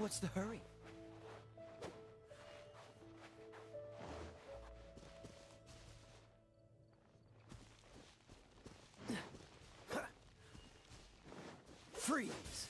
What's the hurry? Freeze!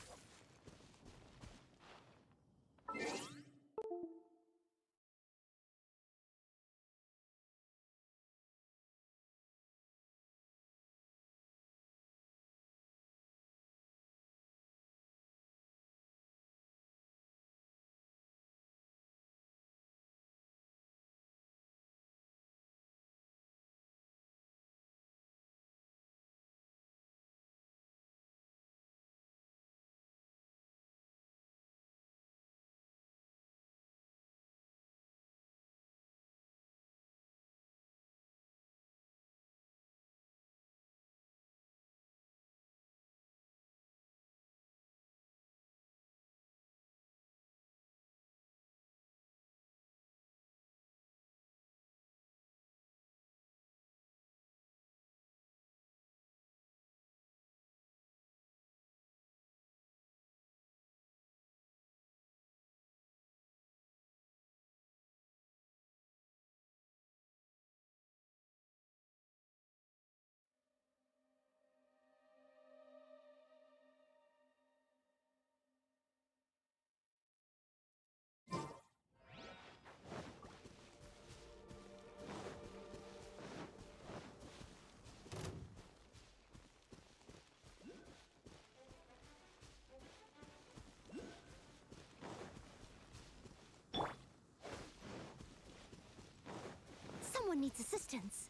Someone needs assistance.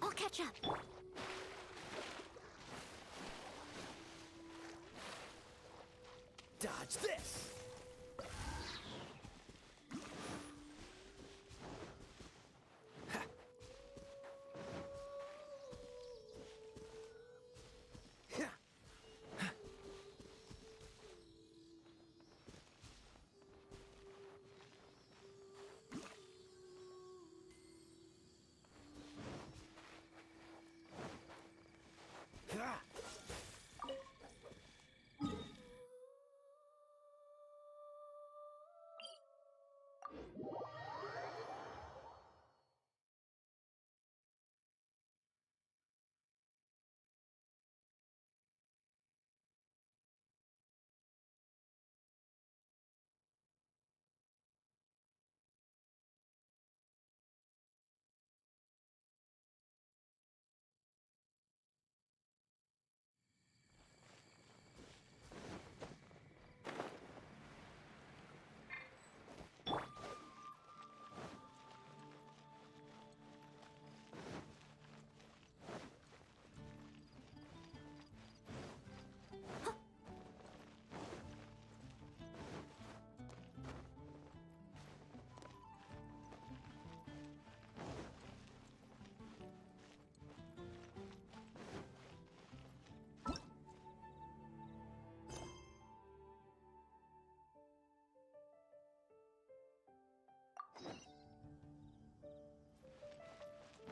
I'll catch up. Dodge this!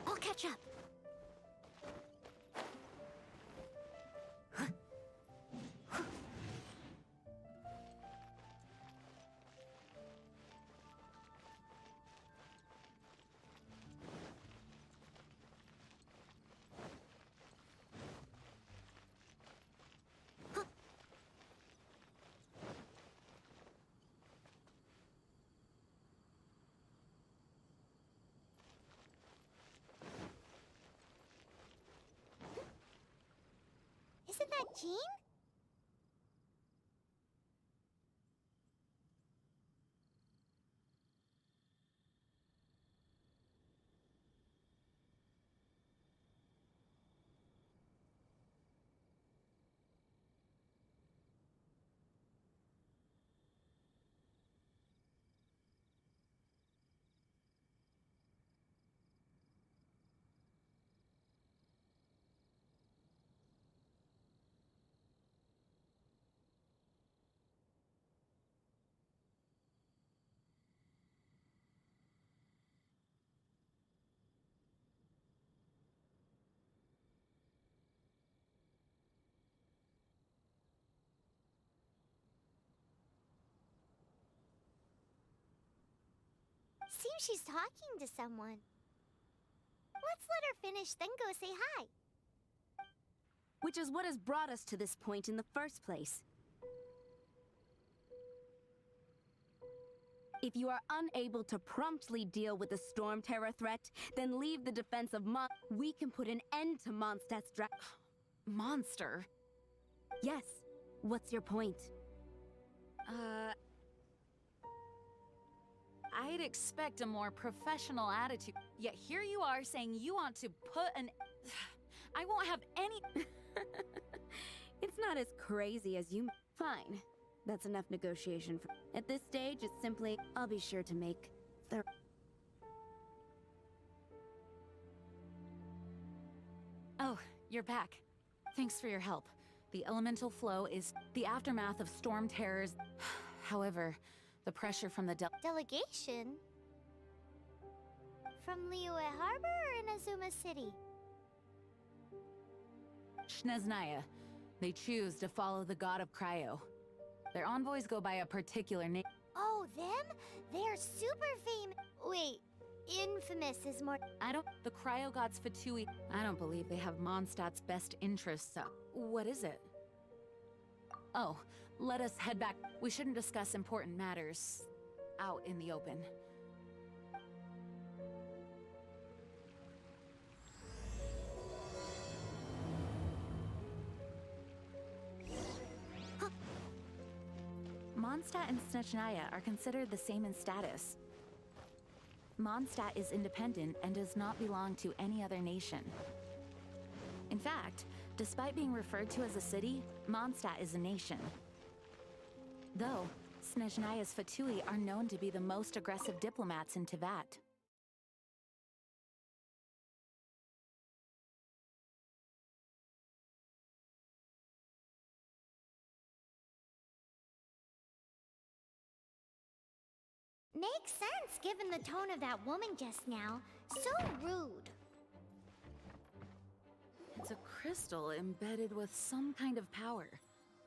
I'll catch up. Isn't that Jean? seems she's talking to someone. Let's let her finish, then go say hi. Which is what has brought us to this point in the first place. If you are unable to promptly deal with the Storm Terror threat, then leave the defense of we can put an end to Mondstadt's Monster? Yes. What's your point? I'd expect a more professional attitude. Yet here you are saying you want to put an... I won't have any... It's not as crazy as you... Fine. That's enough negotiation for... At this stage, it's simply... I'll be sure to make... the... Oh, you're back. Thanks for your help. The elemental flow is the aftermath of storm terrors. However, the pressure from the Delegation? From Liyue Harbor or Inazuma City? Snezhnaya. They choose to follow the god of Cryo. Their envoys go by a particular name. Oh, them? They're super famous. Wait, infamous is more... The Cryo gods Fatui. I don't believe they have Mondstadt's best interests, so... What is it? Oh, let us head back. We shouldn't discuss important matters out in the open. Mondstadt and Snezhnaya are considered the same in status. Mondstadt is independent and does not belong to any other nation. In fact, despite being referred to as a city, Mondstadt is a nation. Though, Snezhnaya's Fatui are known to be the most aggressive diplomats in Teyvat. Makes sense given the tone of that woman just now. So rude. It's a crystal embedded with some kind of power.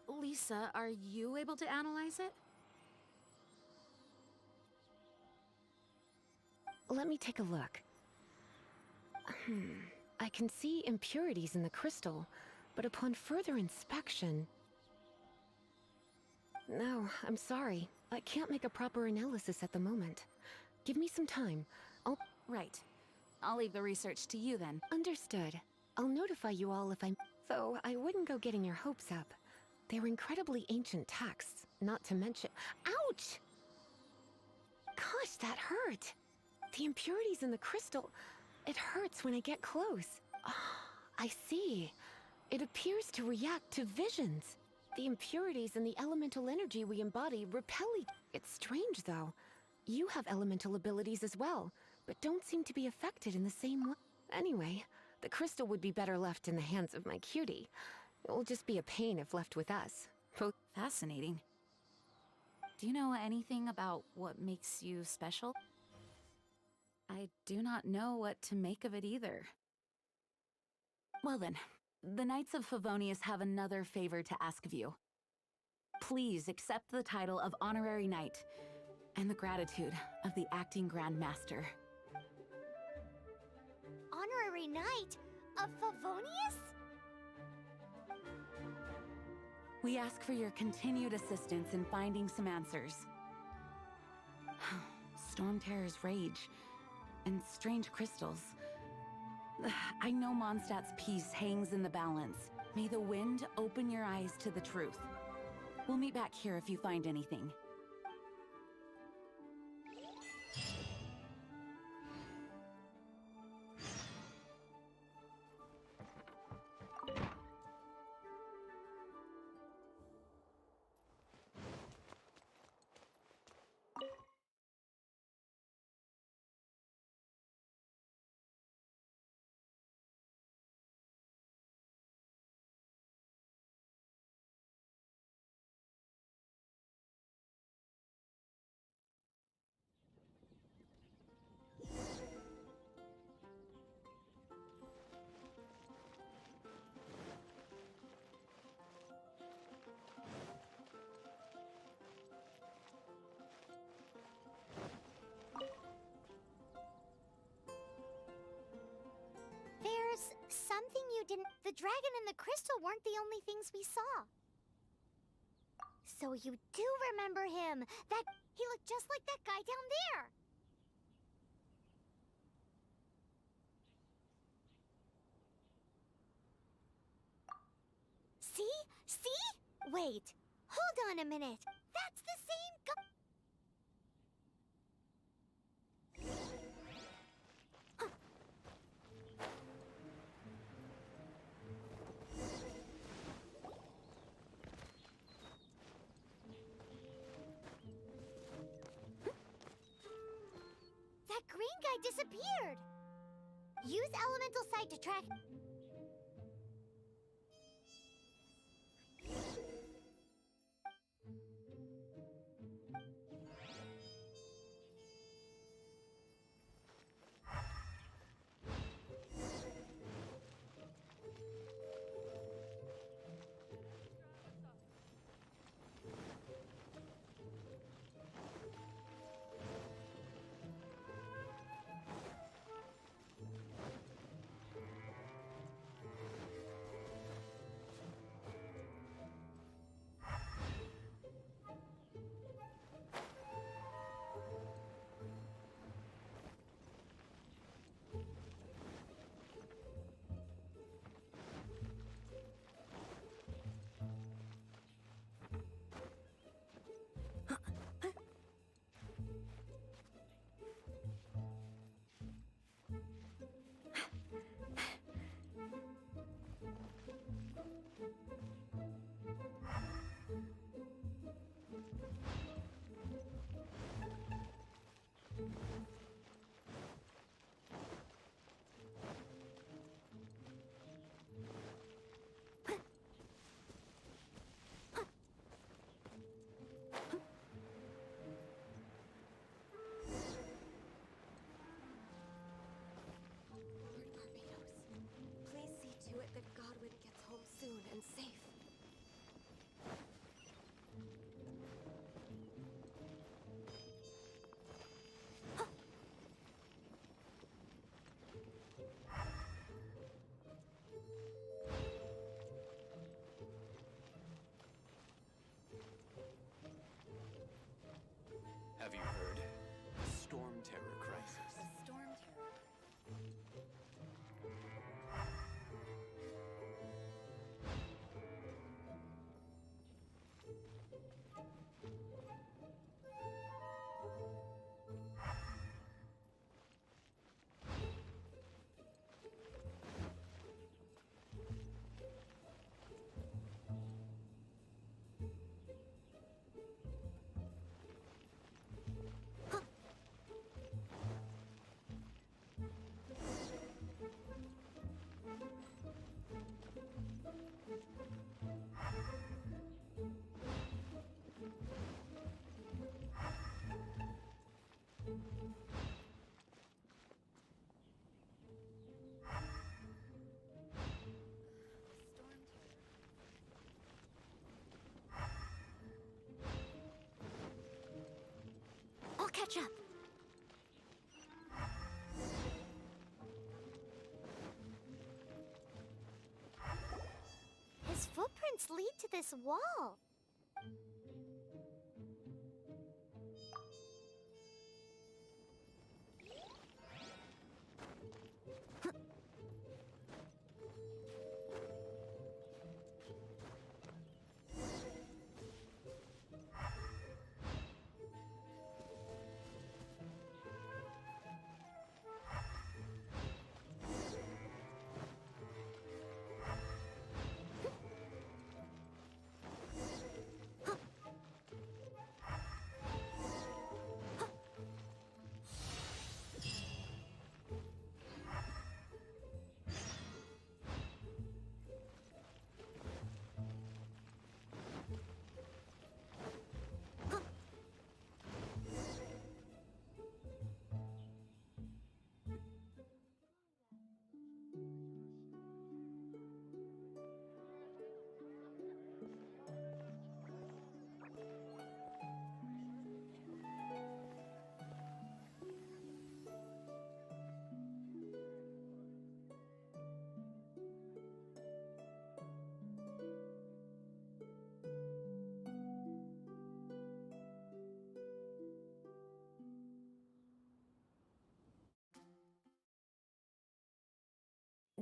Lisa, are you able to analyze it? Let me take a look. I can see impurities in the crystal, but upon further inspection... No, I'm sorry. I can't make a proper analysis at the moment. Give me some time. Right. I'll leave the research to you then. Understood. I'll notify you all if I'm... Though I wouldn't go getting your hopes up. They're incredibly ancient texts, not to mention... Ouch! Gosh, that hurt! The impurities in the crystal... It hurts when I get close. I see. It appears to react to visions. The impurities and the elemental energy we embody repel each... It's strange, though. You have elemental abilities as well, but don't seem to be affected in the same way. Anyway, the crystal would be better left in the hands of my cutie. It will just be a pain if left with us. Fascinating. Do you know anything about what makes you special? I do not know what to make of it either. Well then, the Knights of Favonius have another favor to ask of you. Please accept the title of Honorary Knight, and the gratitude of the Acting Grand Master. Honorary Knight of Favonius? We ask for your continued assistance in finding some answers. Storm Terror's rage, and strange crystals. I know Mondstadt's peace hangs in the balance. May the wind open your eyes to the truth. We'll meet back here if you find anything. dragon and the crystal weren't the only things we saw. So you do remember him. He looked just like that guy down there. See? See? Wait. Hold on a minute. That's the same guy. That green guy disappeared. Use elemental sight to track. Soon and safe. Have you heard? The storm terror crisis. The storm terror. I'll catch up. His footprints lead to this wall.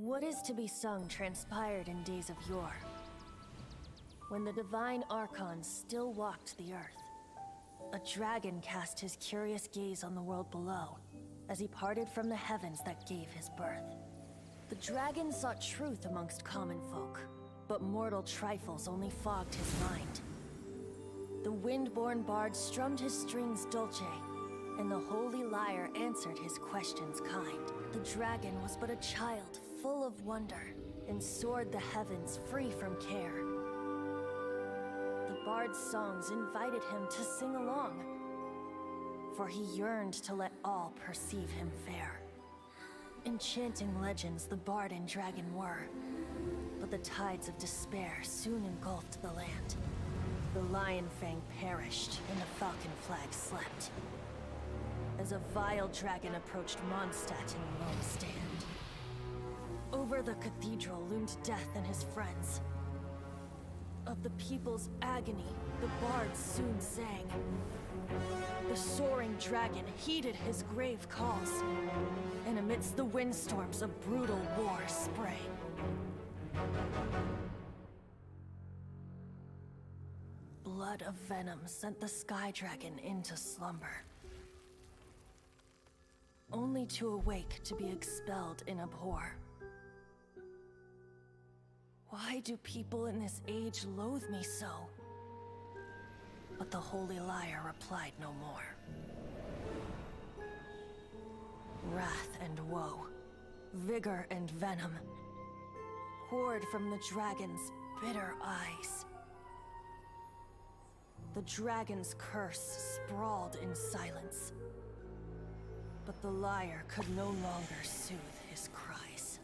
What is to be sung transpired in days of yore, when the divine archons still walked the earth. A dragon cast his curious gaze on the world below, as he parted from the heavens that gave his birth. The dragon sought truth amongst common folk, but mortal trifles only fogged his mind. The wind-born bard strummed his strings dulce, and the holy lyre answered his questions kind. The dragon was but a child full of wonder, and soared the heavens free from care. The bard's songs invited him to sing along, for he yearned to let all perceive him fair. Enchanting legends the bard and dragon were, but the tides of despair soon engulfed the land. The Lion Fang perished, and the Falcon Flag slept, as a vile dragon approached Mondstadt in lone stand. Over the cathedral loomed Death and his friends. Of the people's agony, the bards soon sang. The soaring dragon heeded his grave calls, and amidst the windstorms a brutal war sprang. Blood of venom sent the sky dragon into slumber, only to awake to be expelled in abhor. Why do people in this age loathe me so? But the holy lyre replied no more. Wrath and woe, vigor and venom, poured from the dragon's bitter eyes. The dragon's curse sprawled in silence, but the lyre could no longer soothe his cries.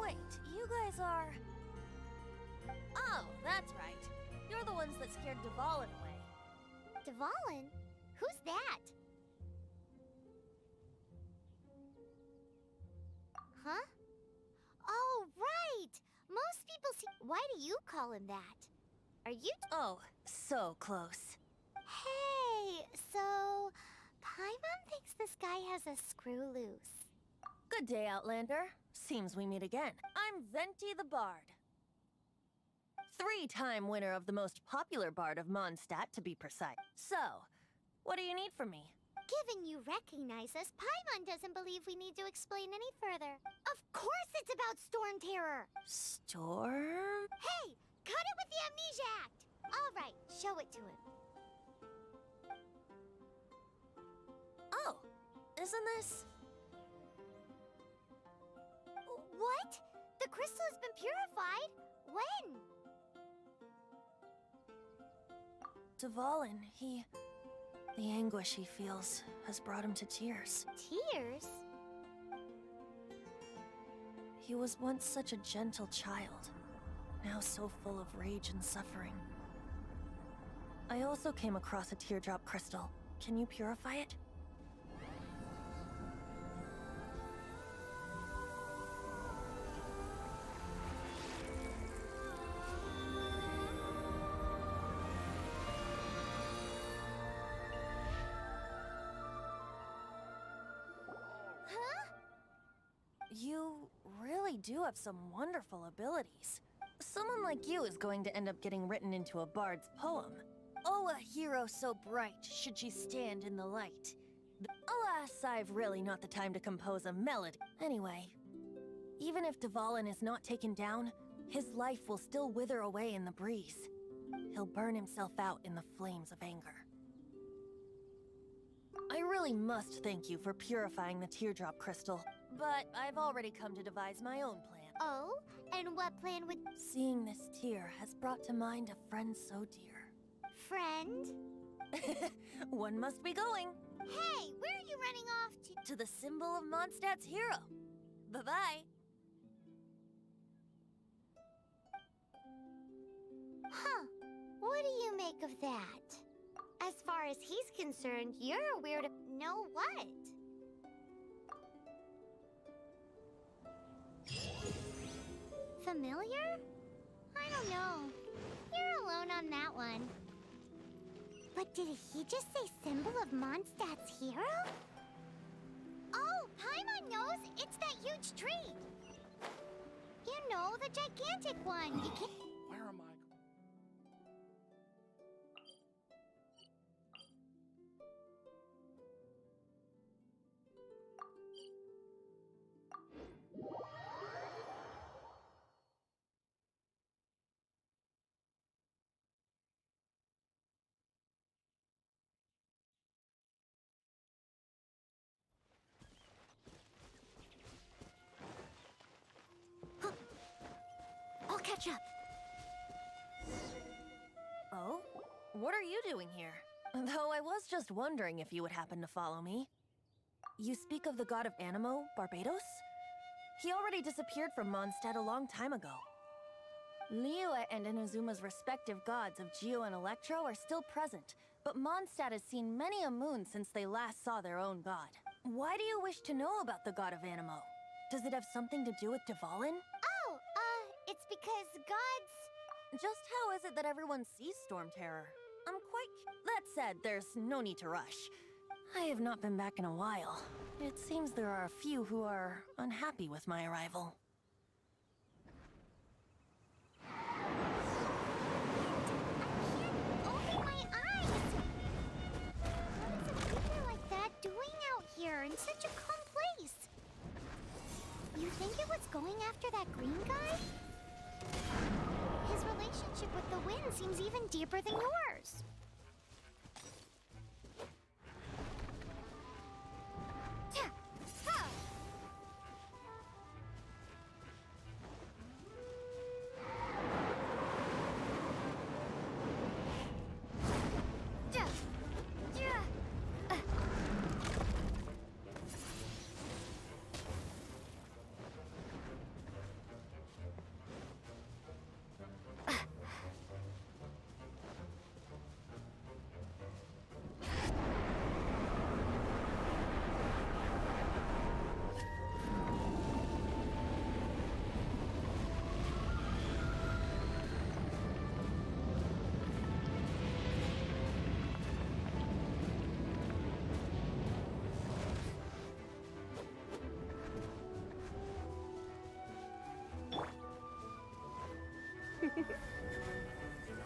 Wait, you guys are... Oh, that's right. You're the ones that scared Dvalin away. Dvalin? Who's that? Huh? Oh, right! Most people see... Why do you call him that? Are you... Oh, so close. Hey, so... Paimon thinks this guy has a screw loose. Good day, Outlander. Seems we meet again. I'm Venti the Bard. 3-time winner of the most popular bard of Mondstadt, to be precise. So, what do you need from me? Given you recognize us, Paimon doesn't believe we need to explain any further. Of course it's about Storm Terror! Storm? Hey! Cut it with the Amnesia Act! Alright, show it to him. Oh, isn't this... What? The crystal has been purified? When? Dvalin, the anguish he feels has brought him to tears. Tears? He was once such a gentle child, now so full of rage and suffering. I also came across a teardrop crystal. Can you purify it? You really do have some wonderful abilities. Someone like you is going to end up getting written into a bard's poem. Oh, a hero so bright, should she stand in the light. Alas, I've really not the time to compose a melody. Anyway, even if Dvalin is not taken down, his life will still wither away in the breeze. He'll burn himself out in the flames of anger. I really must thank you for purifying the teardrop crystal, but I've already come to devise my own plan. Oh? And what plan would... Seeing this tear has brought to mind a friend so dear. Friend? One must be going. Hey, where are you running off to? To the symbol of Mondstadt's hero. Bye-bye. Huh. What do you make of that? As far as he's concerned, you're a weirdo. No what? Familiar? I don't know. You're alone on that one. But did he just say symbol of Mondstadt's hero? Oh, Paimon knows! It's that huge tree! You know, the gigantic one! You can't... Where am I? I'll catch up. Oh? What are you doing here? Though I was just wondering if you would happen to follow me. You speak of the god of Animo, Barbados? He already disappeared from Mondstadt a long time ago. Liyue and Inazuma's respective gods of Geo and Electro are still present, but Mondstadt has seen many a moon since they last saw their own god. Why do you wish to know about the god of Animo? Does it have something to do with Dvalin? Oh, it's because gods... Just how is it that everyone sees Storm Terror? That said, there's no need to rush. I have not been back in a while. It seems there are a few who are unhappy with my arrival. Open my eyes! What is a creature like that doing out here in such a calm place? You think it was going after that green guy? His relationship with the wind seems even deeper than yours. Tja, ha! Tja, tja.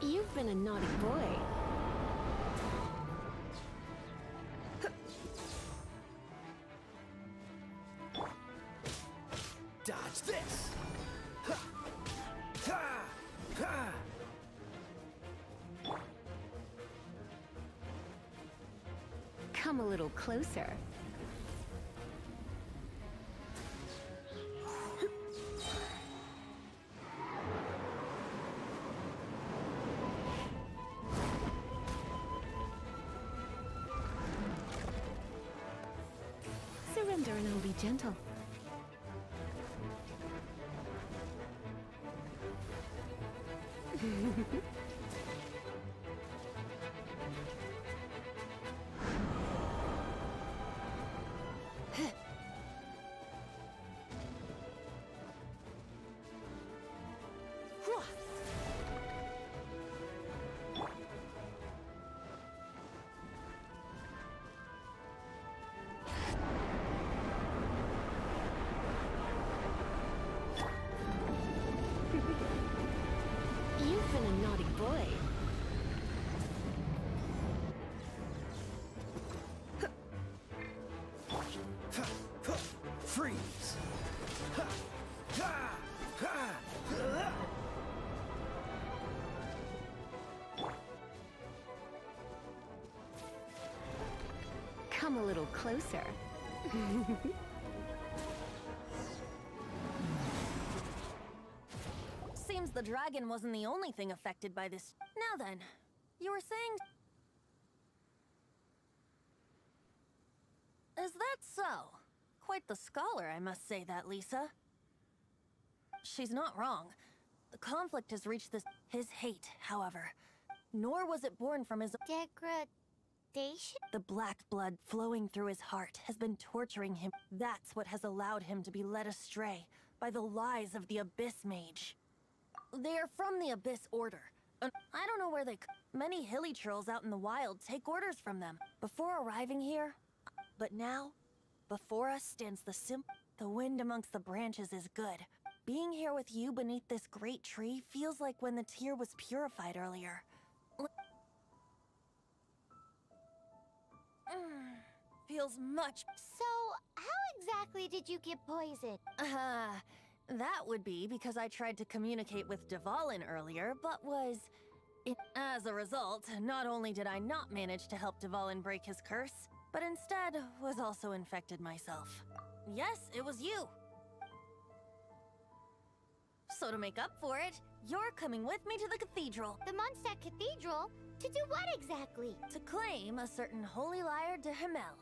You've been a naughty boy. Dodge this! Ha! Ha! Ha! Come a little closer. Surrender and I'll be gentle. You've been a naughty boy. Freeze! Ha! Ha! Ha! Come a little closer. Seems the dragon wasn't the only thing affected by this. Now then, you were saying... Is that so? Quite the scholar, I must say that, Lisa. She's not wrong. The conflict has reached his hate, however. Nor was it born from his... Degradation? The black blood flowing through his heart has been torturing him. That's what has allowed him to be led astray by the lies of the Abyss Mage. They are from the Abyss Order, I don't know where many hilly trolls out in the wild take orders from them before arriving here. But now, before us stands the wind amongst the branches is good. Being here with you beneath this great tree feels like when the tear was purified earlier. Feels much. So, how exactly did you get poisoned? That would be because I tried to communicate with Dvalin earlier, but was... As a result, not only did I not manage to help Dvalin break his curse, but instead was also infected myself. Yes, it was you. So to make up for it, you're coming with me to the cathedral. The Mondstadt Cathedral? To do what exactly? To claim a certain holy lyre de Himmel.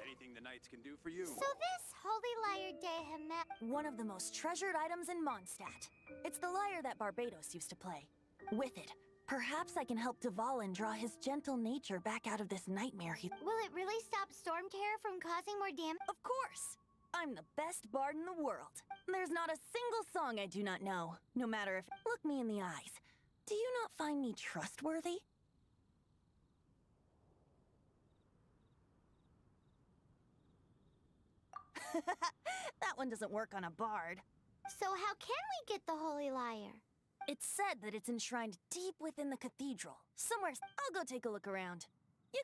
Anything the knights can do for you. So this holy lyre de Himmel... One of the most treasured items in Mondstadt. It's the lyre that Barbados used to play. With it, perhaps I can help Dvalin draw his gentle nature back out of this nightmare he... Will it really stop Storm Terror from causing more damage? Of course! I'm the best bard in the world. There's not a single song I do not know, no matter if... Look me in the eyes. Do you not find me trustworthy? That one doesn't work on a bard. So how can we get the holy lyre? It's said that it's enshrined deep within the cathedral. Somewhere. I'll go take a look around. You...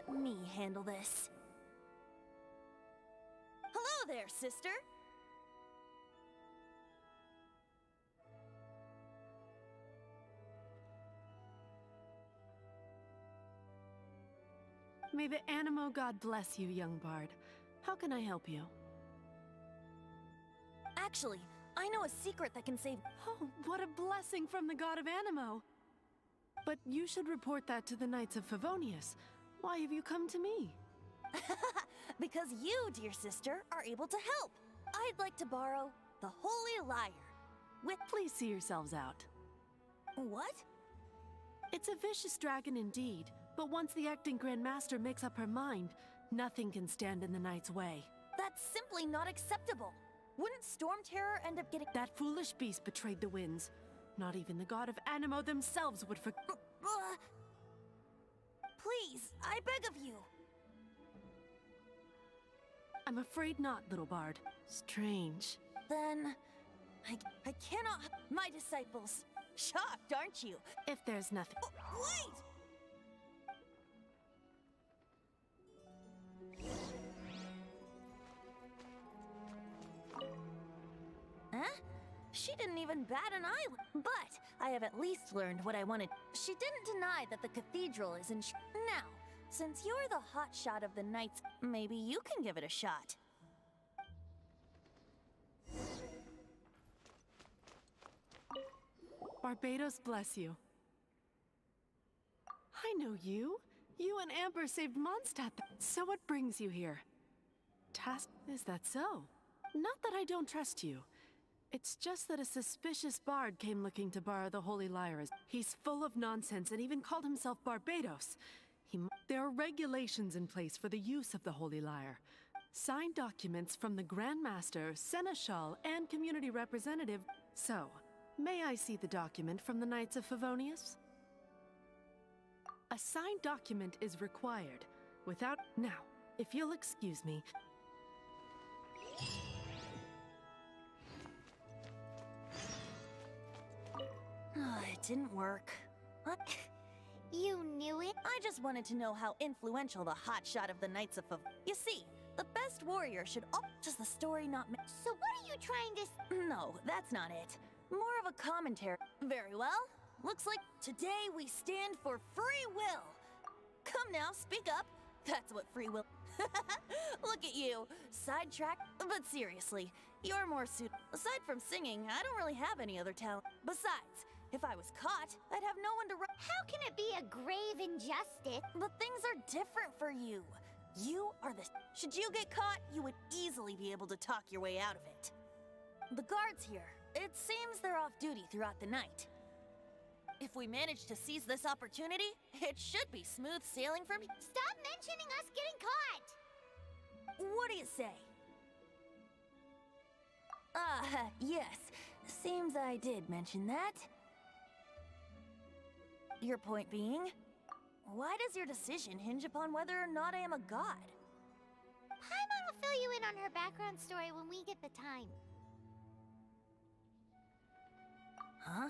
Let me handle this. Hello there, sister. May the Animo God bless you, young bard. How can I help you? Actually, I know a secret that can save... Oh, what a blessing from the god of Animo! But you should report that to the Knights of Favonius. Why have you come to me? Because you, dear sister, are able to help. I'd like to borrow the holy lyre. Please see yourselves out. What? It's a vicious dragon indeed, but once the acting Grand Master makes up her mind, nothing can stand in the Knight's way. That's simply not acceptable. Wouldn't Storm Terror end up getting... That foolish beast betrayed the winds. Not even the god of Animo themselves would Please, I beg of you. I'm afraid not, little bard. Strange. Then... I cannot... My disciples. Shocked, aren't you? If there's nothing... Wait! Huh? She didn't even bat an eye. But I have at least learned what I wanted. She didn't deny that the cathedral is in... Now, since you're the hotshot of the Knights, maybe you can give it a shot. Barbados bless you. I know you. You and Amber saved Mondstadt. So what brings you here? Is that so? Not that I don't trust you. It's just that a suspicious bard came looking to borrow the holy lyre. He's full of nonsense and even called himself Barbados. There are regulations in place for the use of the holy lyre. Signed documents from the Grand Master, Seneschal, and community representative. So, May I see the document from the Knights of Favonius? A signed document is required. Without... Now, if you'll excuse me... It didn't work. You knew it? I just wanted to know how influential the hotshot of the Knights of You see, the best warrior should does the story not So what are you trying to No, that's not it. More of a commentary. Very well. Looks like today we stand for free will. Come now, speak up. That's what free will... Look at you. Sidetrack. But seriously, you're more suited. Aside from singing, I don't really have any other talent. Besides, if I was caught, I'd have no one to How can it be a grave injustice? But things are different for you. You are the... Should you get caught, you would easily be able to talk your way out of it. The guards here, it seems they're off duty throughout the night. If we manage to seize this opportunity, it should be smooth sailing from... Stop mentioning us getting caught! What do you say? Yes. Seems I did mention that. Your point being, why does your decision hinge upon whether or not I am a god? Paimon will fill you in on her background story when we get the time. Huh?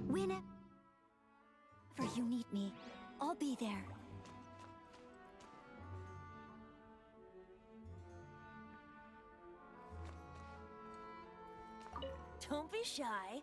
Whenever you need me, I'll be there. Don't be shy.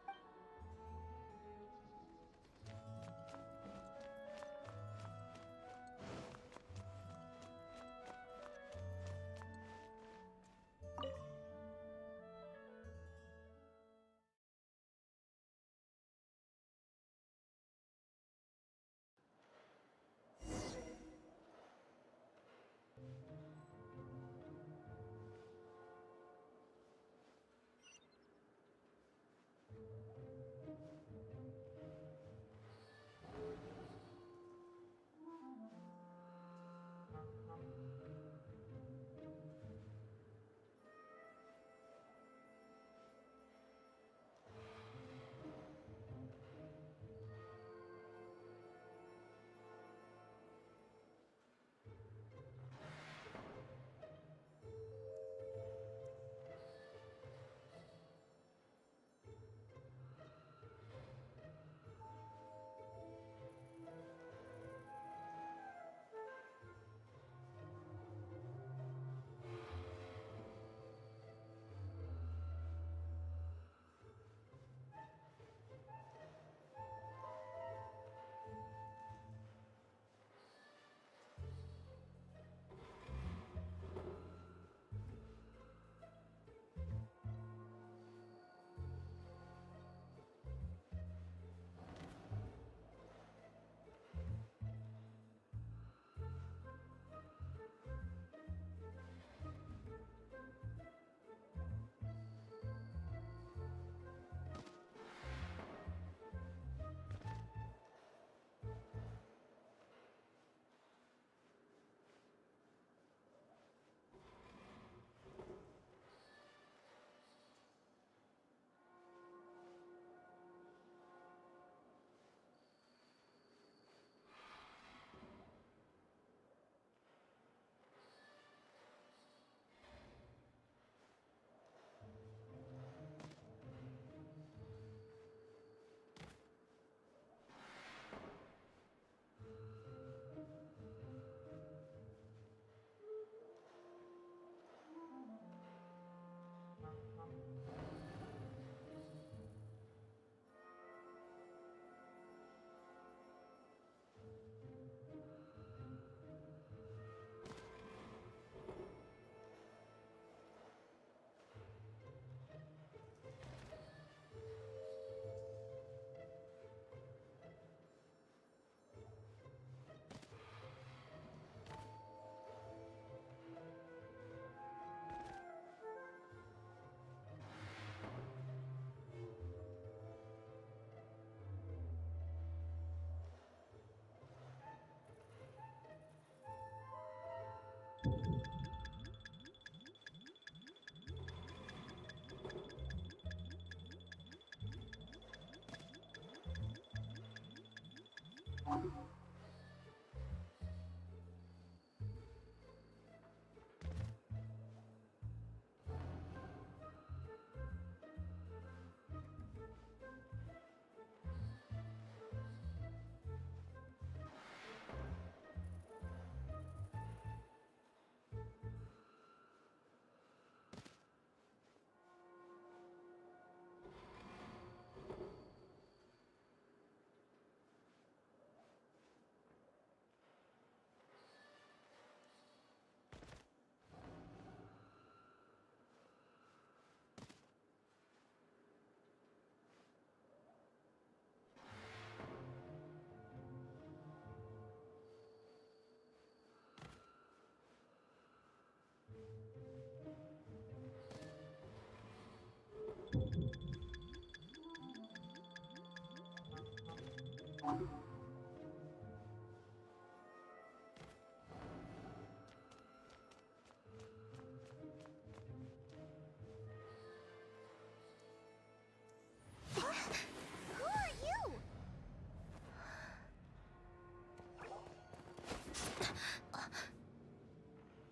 Who are you?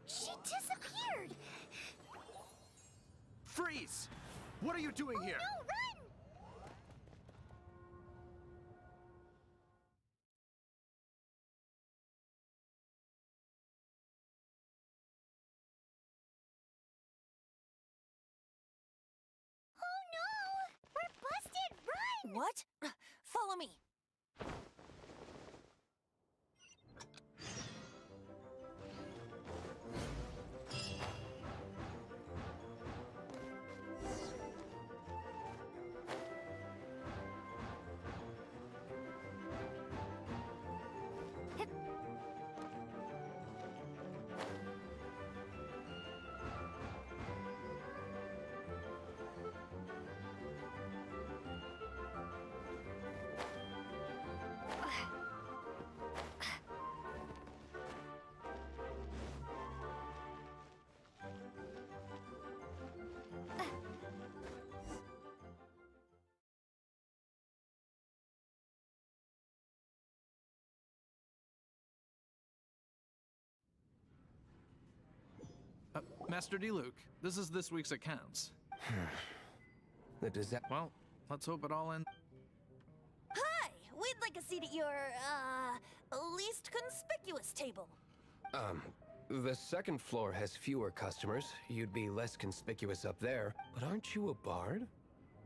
She disappeared! Freeze! What are you doing here? No, run! Oh no! We're busted! Run! What? Follow me. Master D. Luke, this is this week's accounts. Well, let's hope it all ends. Hi! We'd like a seat at your, least conspicuous table. The second floor has fewer customers. You'd be less conspicuous up there. But aren't you a bard?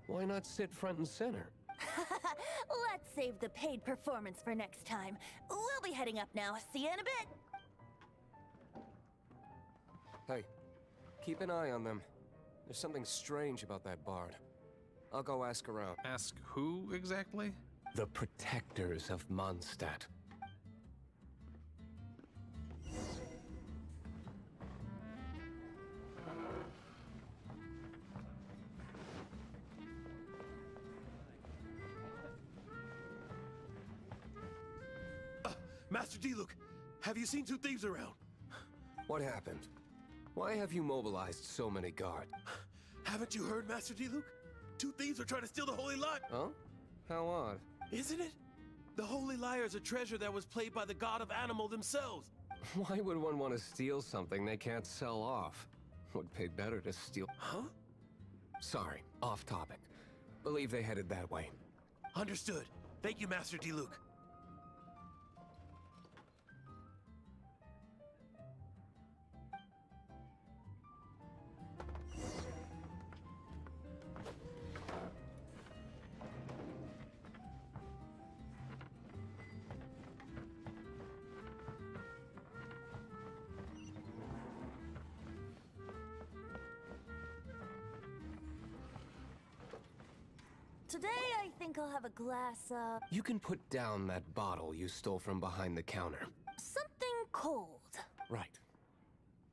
Why not sit front and center? Let's save the paid performance for next time. We'll be heading up now. See you in a bit. Hey, keep an eye on them. There's something strange about that bard. I'll go ask around. Ask who exactly? The protectors of Mondstadt. Master D-Luke, have you seen two thieves around? What happened? Why have you mobilized so many guards? Haven't you heard, Master D-Luke? Two thieves are trying to steal the Holy Lyre. Huh? How odd. Isn't it? The Holy Lyre is a treasure that was played by the god of animal themselves. Why would one want to steal something they can't sell off? Would pay better to steal. Huh? Sorry, off topic. Believe they headed that way. Understood. Thank you, Master D-Luke. Today, I think I'll have a glass of You can put down that bottle you stole from behind the counter. something cold. Right.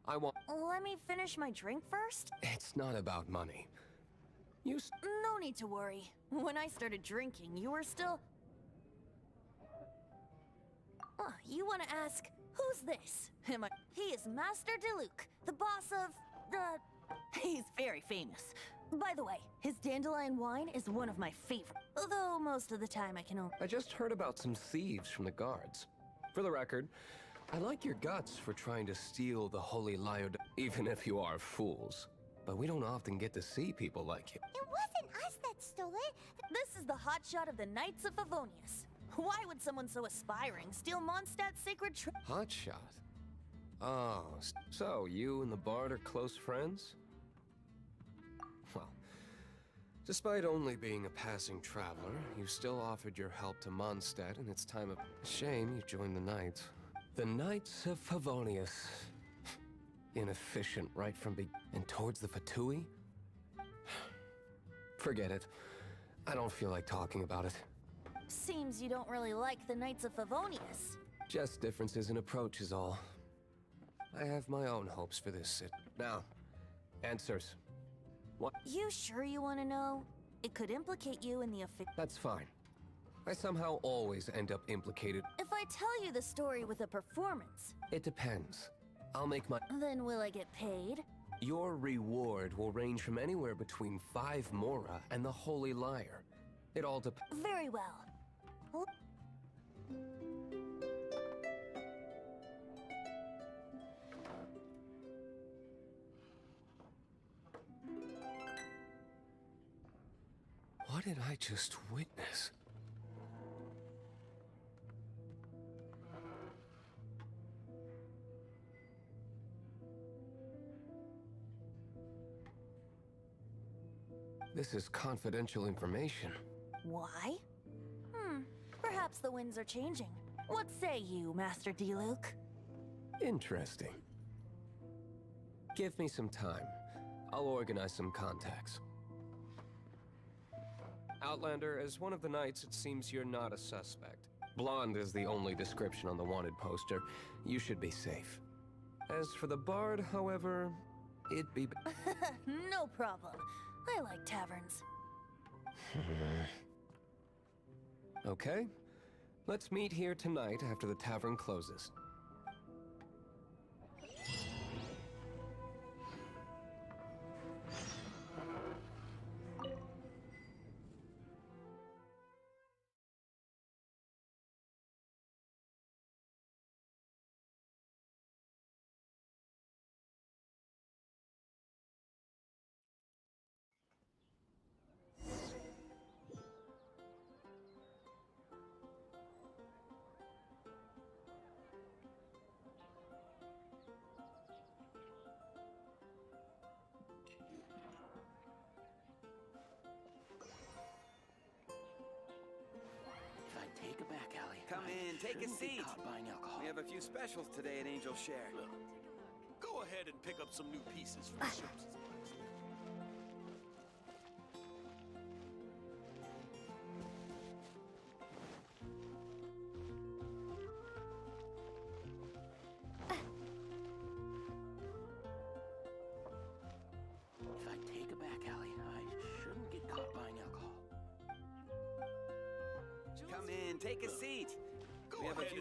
I want... Let me finish my drink first. It's not about money. You No need to worry. When I started drinking, you were still... Oh, you want to ask, who's this? Am I... He is Master D. Luke, the boss of... He's very famous. By the way, his dandelion wine is one of my favorite. Although most of the time I can only... I just heard about some thieves from the guards. For the record, I like your guts for trying to steal the holy lyre, even if you are fools. But we don't often get to see people like you. It wasn't us that stole it. This is the hotshot of the Knights of Favonius. Why would someone so aspiring steal Mondstadt's sacred Hotshot? Oh, so you and the bard are close friends? Well, despite only being a passing traveler, you still offered your help to Mondstadt in its time of... Shame you joined the Knights. The Knights of Favonius. Inefficient right from and towards the Fatui? Forget it. I don't feel like talking about it. Seems you don't really like the Knights of Favonius. Just differences in approach is all. I have my own hopes for this sit. Now, answers. What? You sure you want to know? It could implicate you in the That's fine. I somehow always end up implicated. If I tell you the story with a performance... It depends. I'll make my... Then will I get paid? Your reward will range from anywhere between 5 Mora and the Holy Lyre. It all depends. Very well. What did I just witness? This is confidential information. Why? Perhaps the winds are changing. What say you, Master Diluc? Interesting. Give me some time. I'll organize some contacts. Outlander, as one of the knights, it seems you're not a suspect. Blonde is the only description on the wanted poster. You should be safe. As for the bard, however, it'd be... No problem. I like taverns. Okay. Let's meet here tonight after the tavern closes. Take a back alley. Come in, take a seat. Caught buying alcohol. We have a few specials today at Angel Share. Go ahead and pick up some new pieces for the ships. If I take a back alley, I shouldn't get caught buying alcohol. Come in, take a seat. We have a few...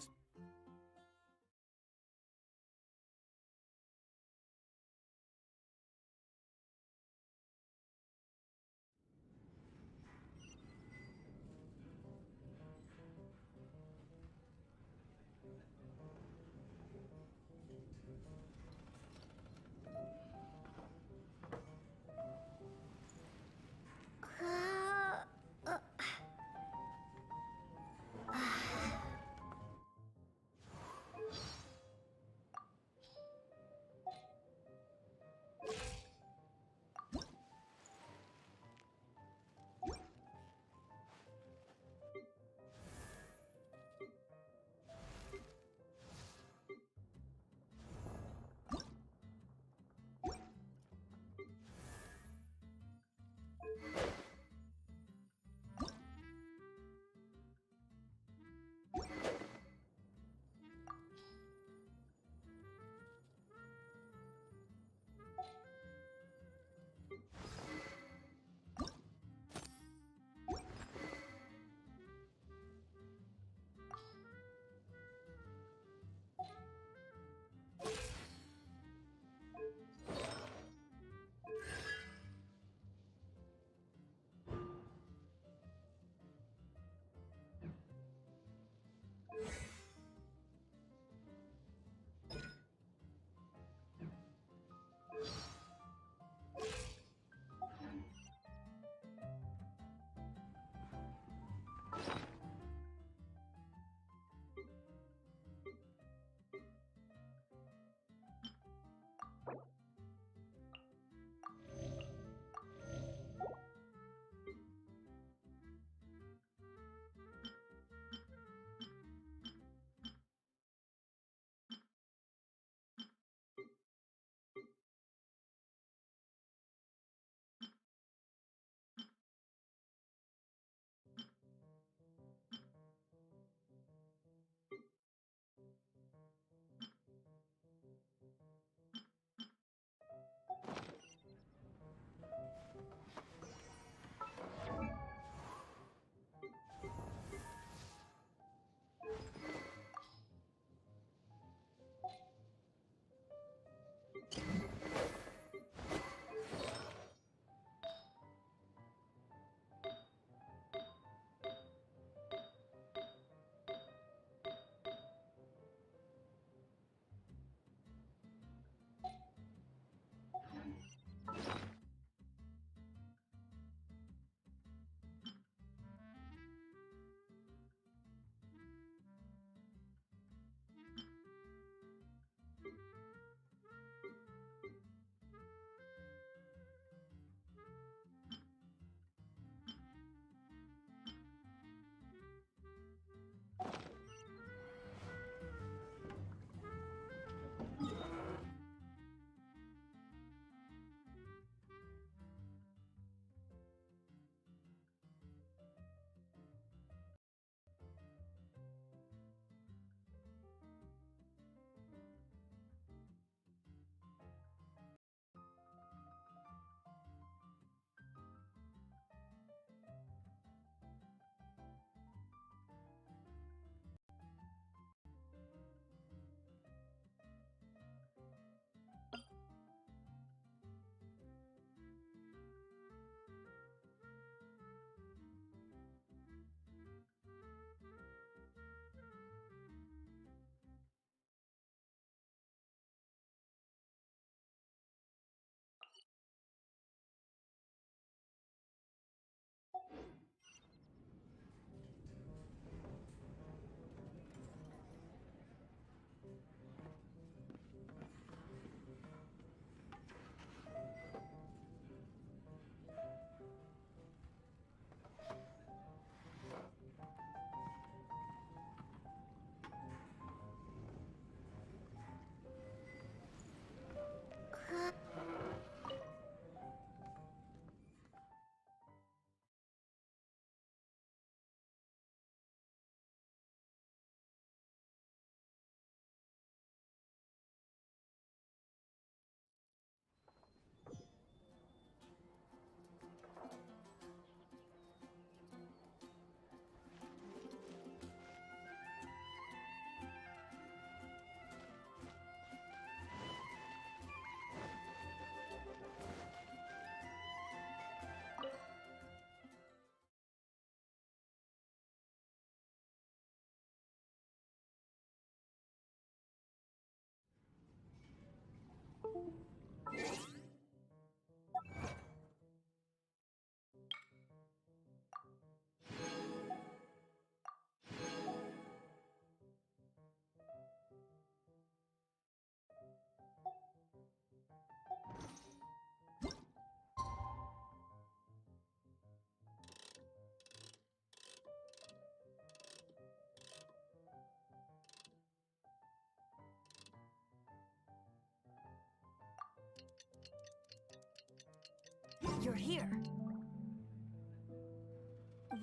You're here.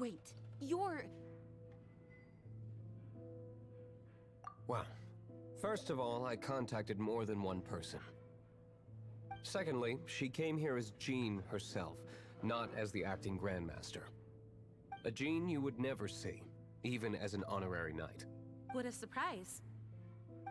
Wait, you're... Well, first of all, I contacted more than one person. Secondly, she came here as Jean herself, not as the acting Grandmaster. A Jean you would never see, even as an honorary knight. What a surprise.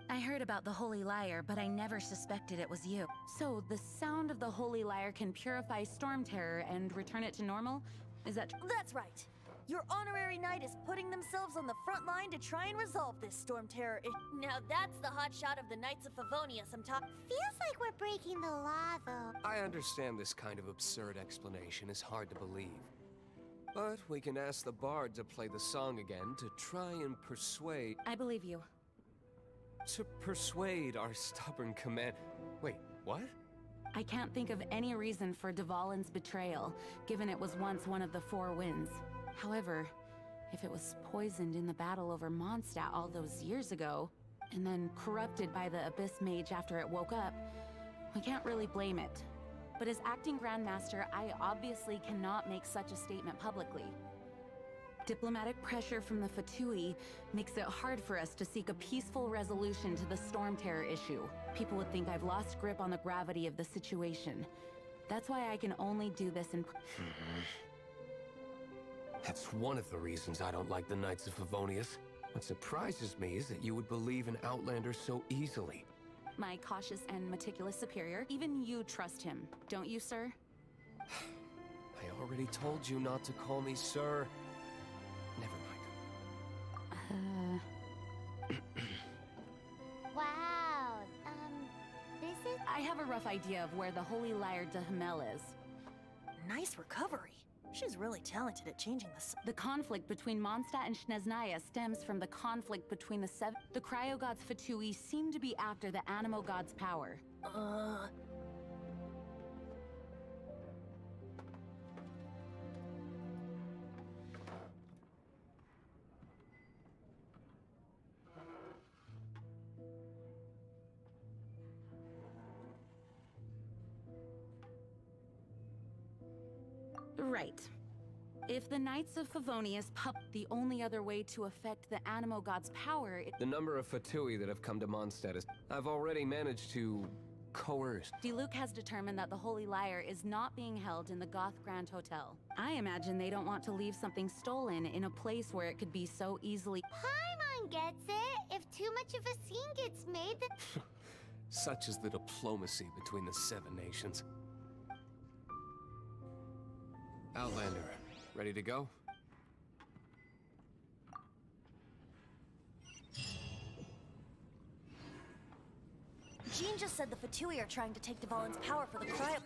I heard about the Holy Lyre, but I never suspected it was you. So, the sound of the Holy Lyre can purify Storm Terror and return it to normal? Is that That's right. Your honorary knight is putting themselves on the front line to try and resolve this Storm Terror Now that's the hot shot of the Knights of Favonius I'm talking. Feels like we're breaking the law, though. I understand this kind of absurd explanation is hard to believe. But we can ask the bard to play the song again to try and persuade... I believe you. To persuade our stubborn command... Wait, what? I can't think of any reason for Dvalin's betrayal, given it was once one of the Four Winds. However, if it was poisoned in the battle over Mondstadt all those years ago, and then corrupted by the Abyss Mage after it woke up, we can't really blame it. But as acting Grandmaster, I obviously cannot make such a statement publicly. Diplomatic pressure from the Fatui makes it hard for us to seek a peaceful resolution to the Storm Terror issue. People would think I've lost grip on the gravity of the situation. That's why I can only do this in... That's one of the reasons I don't like the Knights of Favonius. What surprises me is that you would believe in Outlander so easily. My cautious and meticulous superior, even you trust him, don't you, sir? I already told you not to call me sir. Never mind. Wow, this is... I have a rough idea of where the Holy Lyre de Himmel is. Nice recovery. She's really talented at changing The conflict between Mondstadt and Snezhnaya stems from the conflict between the The Cryo Gods Fatui seem to be after the Animo God's power. Right. If the Knights of Favonius the only other way to affect the Animo God's power The number of Fatui that have come to Mondstadt is... I've already managed to... coerce. Diluc has determined that the Holy Lyre is not being held in the Goth Grand Hotel. I imagine they don't want to leave something stolen in a place where it could be so easily... Paimon gets it. If too much of a scene gets made, then... Such is the diplomacy between the Seven Nations. Outlander, ready to go? Jean just said the Fatui are trying to take Dvalin's power for the cryo...